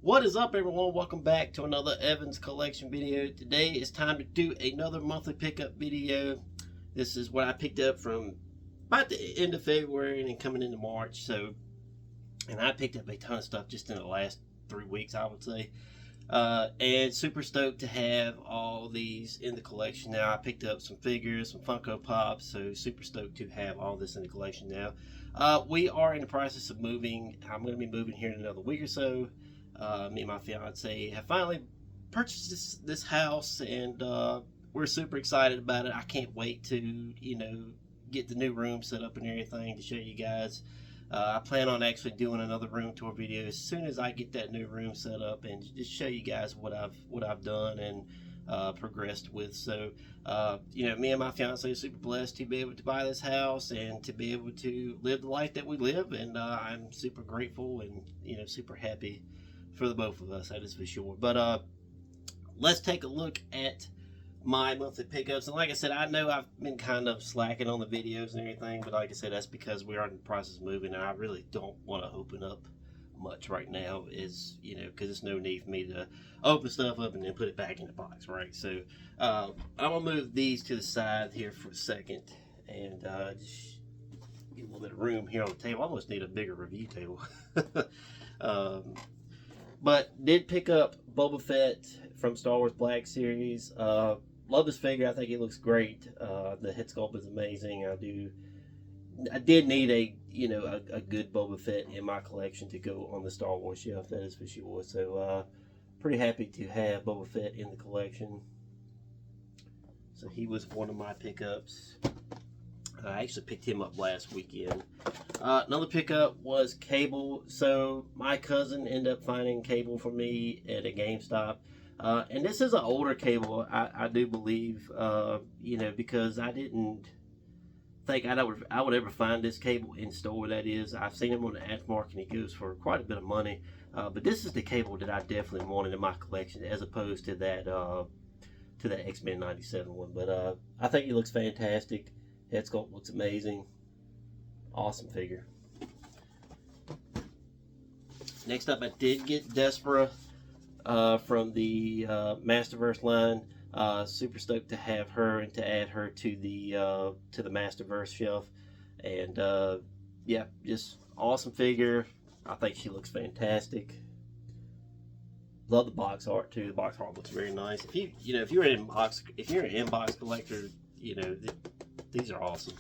What is up, everyone? Welcome back to another Evans Collection video. Today it's time to do another monthly pickup video. This is what I picked up from about the end of February and then coming into March. And I picked up a ton of stuff just in the last 3 weeks, I would say. And super stoked to have all these in the collection now. I picked up some figures, some Funko Pops, so super stoked to have all this in the collection now. We are in the process of moving. I'm going to be moving here in another week or so. Me and my fiance have finally purchased this house, and we're super excited about it. I can't wait to, get the new room set up and everything to show you guys. I plan on actually doing another room tour video as soon as I get that new room set up and just show you guys what I've done and progressed with. So, me and my fiance are super blessed to be able to buy this house and to be able to live the life that we live, and I'm super grateful and super happy for the both of us, that is for sure. But let's take a look at my monthly pickups. And like I said, I know I've been kind of slacking on the videos and everything, but like I said, that's because we are in the process of moving, and I really don't want to open up much right now, because there's no need for me to open stuff up and then put it back in the box, right? So I'm gonna move these to the side here for a second and just get a little bit of room here on the table. I almost need a bigger review table. But did pick up Boba Fett from Star Wars Black Series. Love this figure. I think it looks great. The head sculpt is amazing. I did need a good Boba Fett in my collection to go on the Star Wars shelf, that is for sure. So pretty happy to have Boba Fett in the collection. So he was one of my pickups. I actually picked him up last weekend. Another pickup was Cable. So my cousin ended up finding Cable for me at a GameStop. And this is an older Cable, I do believe, because I didn't think I would ever find this Cable in store, that is. I've seen him on the aftermarket and he goes for quite a bit of money. But this is the Cable that I definitely wanted in my collection, as opposed to that X-Men 97 one. But I think he looks fantastic. Head sculpt looks amazing. Awesome figure. Next up, I did get Despera from the Masterverse line. Super stoked to have her and to add her to the Masterverse shelf. And yeah, just awesome figure. I think she looks fantastic. Love the box art too. The box art looks very nice. If you're an inbox collector, these are awesome.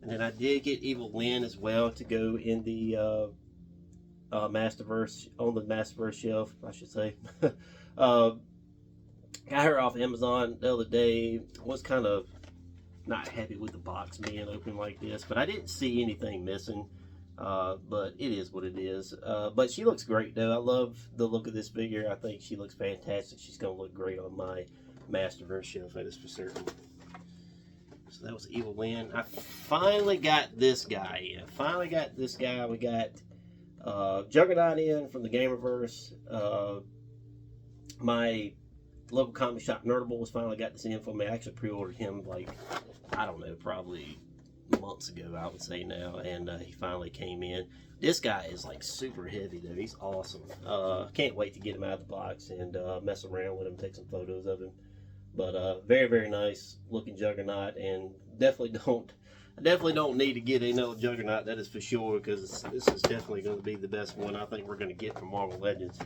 And then I did get Evil Lyn as well to go in the Masterverse, on the Masterverse shelf, I should say. Got her off Amazon the other day. Was kind of not happy with the box being open like this, but I didn't see anything missing. But it is what it is. But she looks great though. I love the look of this figure. I think she looks fantastic. She's gonna look great on my Masterverse shelf, that is for certain. So that was Evil Lyn. I finally got this guy in. We got Juggernaut in from the Gamerverse. My local comic shop, Nerdables, finally got this in for me. I actually pre-ordered him, I don't know, probably months ago, I would say now, and he finally came in. This guy is super heavy though. He's awesome. Can't wait to get him out of the box and mess around with him, take some photos of him. But very, very nice looking Juggernaut, and definitely don't need to get another Juggernaut, that is for sure, because this is definitely going to be the best one I think we're going to get from Marvel Legends.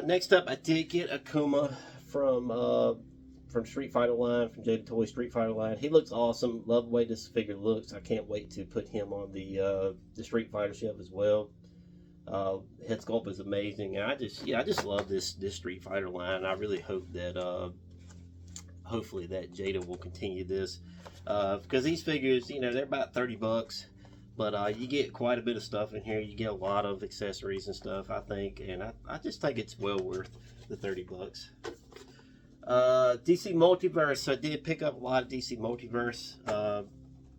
Next up, I did get Akuma from Street Fighter line, from Jada Toy Street Fighter line. He looks awesome. Love the way this figure looks. I can't wait to put him on the Street Fighter shelf as well. Head sculpt is amazing. And I just love this Street Fighter line. I really hope that hopefully that Jada will continue this, because these figures, they're about 30 bucks, but you get quite a bit of stuff in here. You get a lot of accessories and stuff, I think, and I just think it's well worth the 30 bucks. DC Multiverse. So I did pick up a lot of DC Multiverse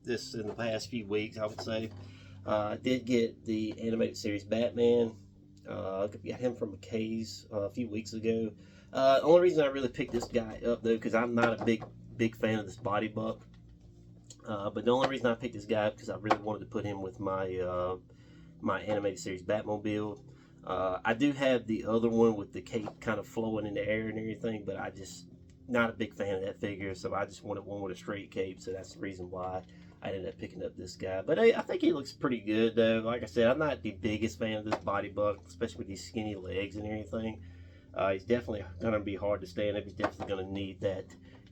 this in the past few weeks, I would say. I did get the animated series Batman. I got him from McKay's a few weeks ago. The only reason I really picked this guy up though, because I'm not a big fan of this body buck. But the only reason I picked this guy up because I really wanted to put him with my my animated series Batmobile. I do have the other one with the cape kind of flowing in the air and everything, but I just not a big fan of that figure, so I just wanted one with a straight cape, so that's the reason why I ended up picking up this guy. But I think he looks pretty good, though. Like I said, I'm not the biggest fan of this body buck, especially with these skinny legs and everything. He's definitely going to be hard to stand up. He's definitely going to need that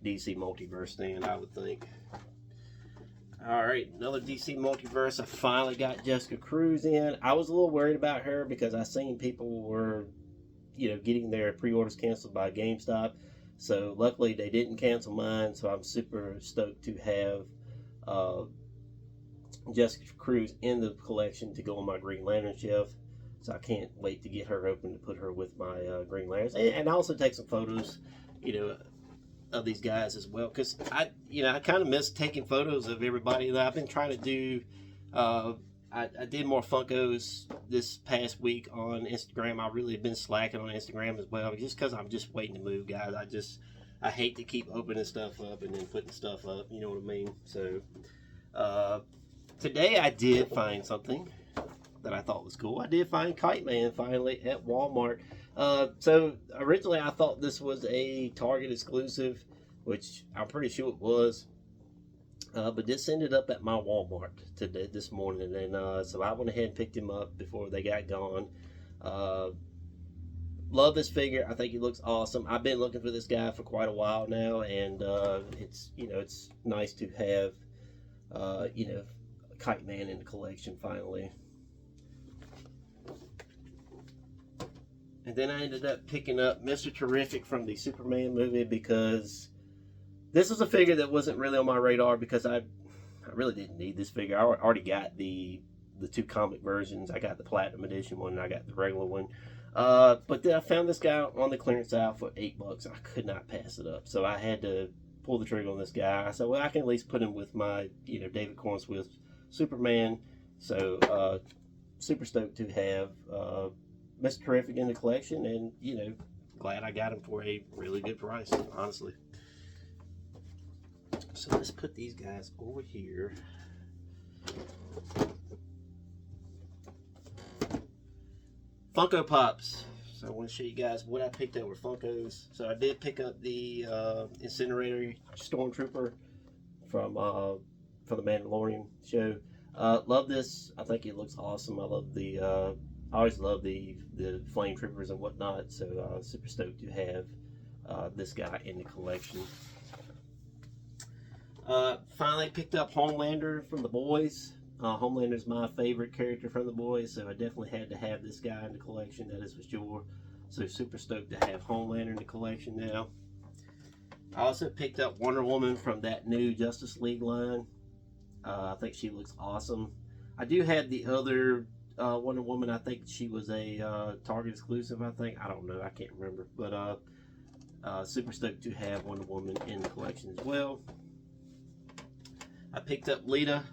DC Multiverse stand, I would think. Alright, another DC Multiverse. I finally got Jessica Cruz in. I was a little worried about her because I seen people were, getting their pre-orders canceled by GameStop. So luckily they didn't cancel mine, so I'm super stoked to have Jessica Cruz in the collection to go on my Green Lantern shelf. So I can't wait to get her open to put her with my Green Lanterns. And also take some photos, of these guys as well, because I kind of miss taking photos of everybody. I've been trying to do I did more Funkos this past week on Instagram. I really have been slacking on Instagram as well, just because I'm just waiting to move, guys. I hate to keep opening stuff up and then putting stuff up, you know what I mean? So today I did find something that I thought was cool. I did find Kite Man finally at Walmart. So originally I thought this was a Target exclusive, which I'm pretty sure it was. But this ended up at my Walmart today, this morning, and so I went ahead and picked him up before they got gone. Love this figure. I think he looks awesome. I've been looking for this guy for quite a while now, and it's nice to have Kite Man in the collection finally. And then I ended up picking up Mr. Terrific from the Superman movie, because this was a figure that wasn't really on my radar, because I really didn't need this figure. I already got the two comic versions. I got the Platinum Edition one, and I got the regular one. But then I found this guy on the clearance aisle for $8. I could not pass it up, so I had to pull the trigger on this guy. I said, well, I can at least put him with my David Cornswith Superman. So super stoked to have Mr. Terrific in the collection, and glad I got him for a really good price, honestly. So let's put these guys over here. Funko Pops. So I want to show you guys what I picked up with Funkos. So I did pick up the Incinerator Stormtrooper from the Mandalorian show. Love this. I think it looks awesome. I love I always love the flame troopers and whatnot, so super stoked to have this guy in the collection. Finally picked up Homelander from The Boys. Homelander's my favorite character from The Boys, so I definitely had to have this guy in the collection, that is for sure. So super stoked to have Homelander in the collection now. I also picked up Wonder Woman from that new Justice League line. I think she looks awesome. I do have the other Wonder Woman. I think she was a Target exclusive, I think. I don't know. I can't remember. But super stoked to have Wonder Woman in the collection as well. I picked up Lita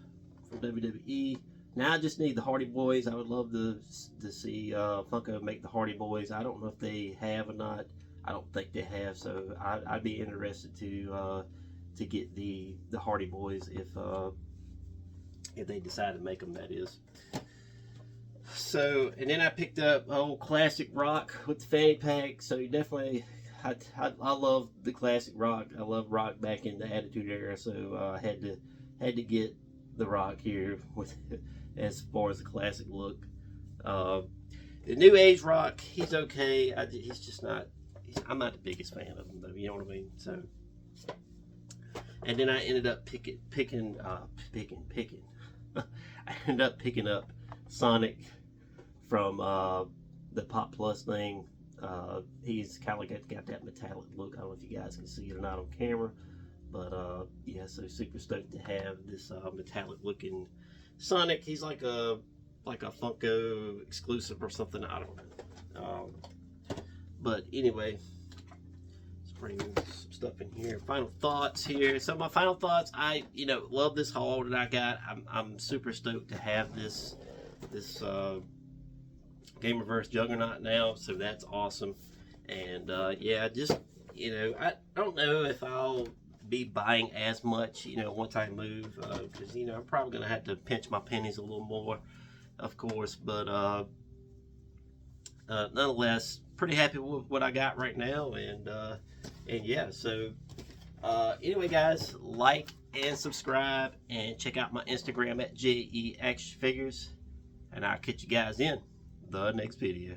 from WWE. Now I just need the Hardy Boys. I would love to see Funko make the Hardy Boys. I don't know if they have or not. I don't think they have, so I'd be interested to get the Hardy Boys if they decide to make them, that is. So, and then I picked up old Classic Rock with the fanny pack. So you definitely, I love the Classic Rock. I love Rock back in the Attitude Era. So I had to get the Rock here with as far as the classic look. The New Age Rock, he's okay. He's just not. I'm not the biggest fan of him, though. You know what I mean? So, and then I ended up picking. I ended up picking up Sonic from the Pop Plus thing. He's kind of got that metallic look. I don't know if you guys can see it or not on camera, but yeah, so super stoked to have this metallic looking Sonic. He's like a Funko exclusive or something. I don't know. But anyway, let's bring some stuff in here. Final thoughts here. So my final thoughts, I love this haul that I got. I'm super stoked to have this Gamerverse Juggernaut now, so that's awesome. And yeah, just I don't know if I'll be buying as much once I move, because I'm probably gonna have to pinch my pennies a little more of course, but nonetheless, pretty happy with what I got right now, and yeah. So anyway, guys, like and subscribe, and check out my Instagram at JE Action Figures, and I'll catch you guys in the next video.